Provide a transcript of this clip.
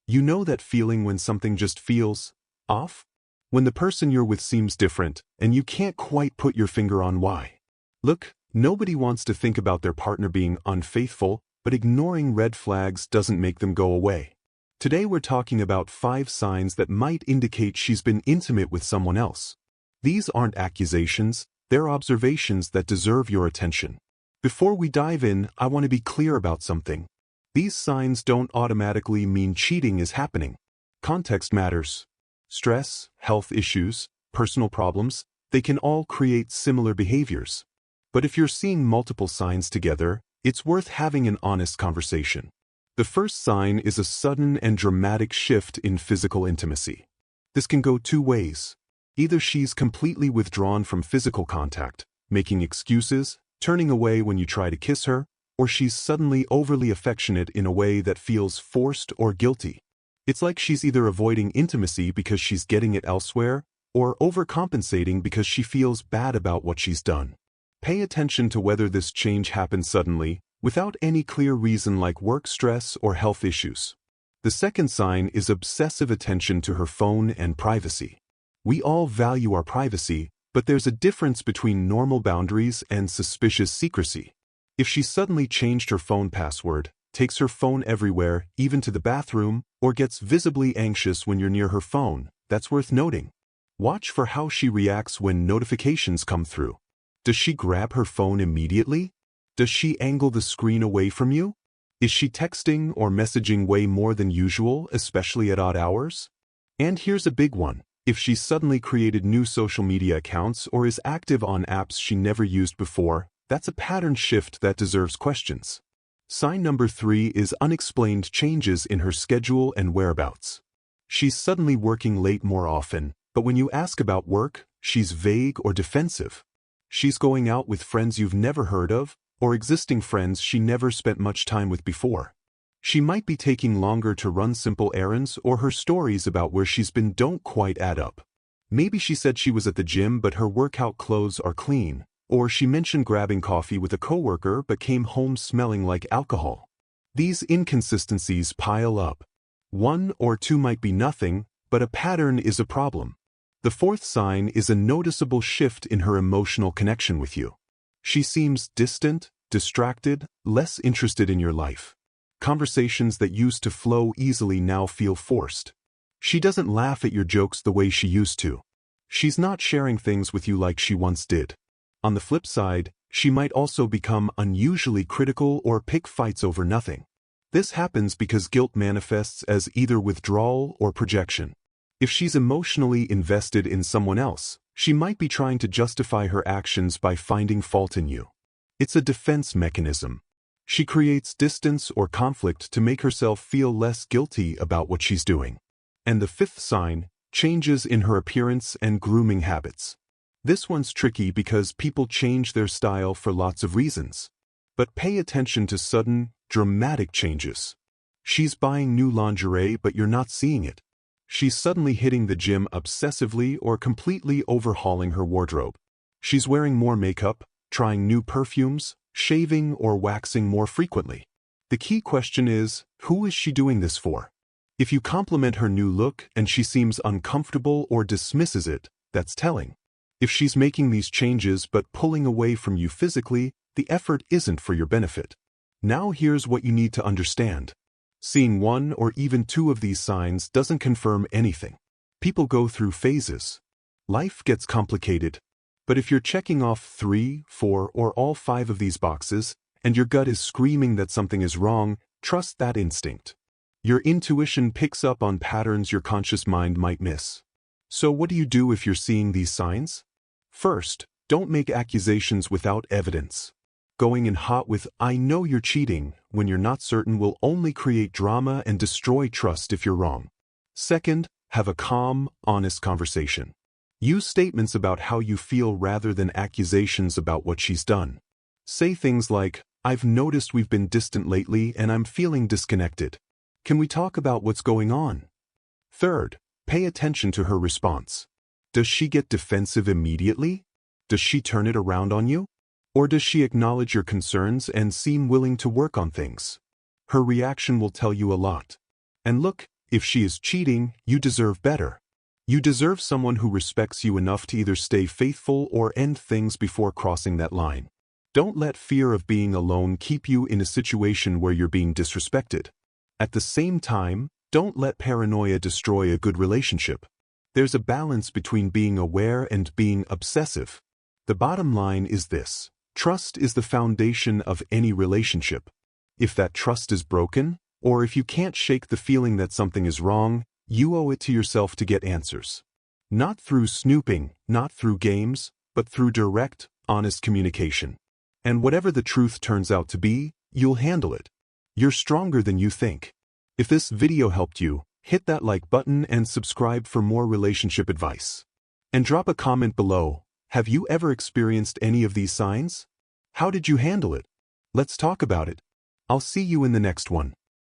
You know that feeling when something just feels off? When the person you're with seems different, and you can't quite put your finger on why. Look, nobody wants to think about their partner being unfaithful, but ignoring red flags doesn't make them go away. Today we're talking about 5 signs that might indicate she's been intimate with someone else. These aren't accusations, they're observations that deserve your attention. Before we dive in, I want to be clear about something. These signs don't automatically mean cheating is happening. Context matters. Stress, health issues, personal problems, they can all create similar behaviors. But if you're seeing multiple signs together, it's worth having an honest conversation. The first sign is a sudden and dramatic shift in physical intimacy. This can go 2 ways. Either she's completely withdrawn from physical contact, making excuses, turning away when you try to kiss her, or she's suddenly overly affectionate in a way that feels forced or guilty. It's like she's either avoiding intimacy because she's getting it elsewhere, or overcompensating because she feels bad about what she's done. Pay attention to whether this change happens suddenly, without any clear reason like work stress or health issues. The second sign is obsessive attention to her phone and privacy. We all value our privacy, but there's a difference between normal boundaries and suspicious secrecy. If she suddenly changed her phone password, takes her phone everywhere, even to the bathroom, or gets visibly anxious when you're near her phone, that's worth noting. Watch for how she reacts when notifications come through. Does she grab her phone immediately? Does she angle the screen away from you? Is she texting or messaging way more than usual, especially at odd hours? And here's a big one. If she's suddenly created new social media accounts or is active on apps she never used before, that's a pattern shift that deserves questions. Sign number 3 is unexplained changes in her schedule and whereabouts. She's suddenly working late more often, but when you ask about work, she's vague or defensive. She's going out with friends you've never heard of, or existing friends she never spent much time with before. She might be taking longer to run simple errands, or her stories about where she's been don't quite add up. Maybe she said she was at the gym but her workout clothes are clean, or she mentioned grabbing coffee with a coworker but came home smelling like alcohol. These inconsistencies pile up. 1 or 2 might be nothing, but a pattern is a problem. The fourth sign is a noticeable shift in her emotional connection with you. She seems distant, distracted, less interested in your life. Conversations that used to flow easily now feel forced. She doesn't laugh at your jokes the way she used to. She's not sharing things with you like she once did. On the flip side, she might also become unusually critical or pick fights over nothing. This happens because guilt manifests as either withdrawal or projection. If she's emotionally invested in someone else, she might be trying to justify her actions by finding fault in you. It's a defense mechanism. She creates distance or conflict to make herself feel less guilty about what she's doing. And the fifth sign, changes in her appearance and grooming habits. This one's tricky because people change their style for lots of reasons. But pay attention to sudden, dramatic changes. She's buying new lingerie but you're not seeing it. She's suddenly hitting the gym obsessively or completely overhauling her wardrobe. She's wearing more makeup, trying new perfumes, shaving or waxing more frequently. The key question is, who is she doing this for? If you compliment her new look and she seems uncomfortable or dismisses it, that's telling. If she's making these changes but pulling away from you physically, the effort isn't for your benefit. Now here's what you need to understand. Seeing 1 or even 2 of these signs doesn't confirm anything. People go through phases. Life gets complicated. But if you're checking off 3, 4, or all 5 of these boxes, and your gut is screaming that something is wrong, trust that instinct. Your intuition picks up on patterns your conscious mind might miss. So what do you do if you're seeing these signs? First, don't make accusations without evidence. Going in hot with, "I know you're cheating," when you're not certain will only create drama and destroy trust if you're wrong. Second, have a calm, honest conversation. Use statements about how you feel rather than accusations about what she's done. Say things like, "I've noticed we've been distant lately and I'm feeling disconnected. Can we talk about what's going on?" Third, pay attention to her response. Does she get defensive immediately? Does she turn it around on you? Or does she acknowledge your concerns and seem willing to work on things? Her reaction will tell you a lot. And look, If she is cheating, you deserve better. You deserve someone who respects you enough to either stay faithful or end things before crossing that line. Don't let fear of being alone keep you in a situation where you're being disrespected. At the same time, don't let paranoia destroy a good relationship. There's a balance between being aware and being obsessive. The bottom line is this: trust is the foundation of any relationship. If that trust is broken, or if you can't shake the feeling that something is wrong, you owe it to yourself to get answers. Not through snooping, not through games, but through direct, honest communication. And whatever the truth turns out to be, you'll handle it. You're stronger than you think. If this video helped you, hit that like button and subscribe for more relationship advice. And drop a comment below. Have you ever experienced any of these signs? How did you handle it? Let's talk about it. I'll see you in the next one.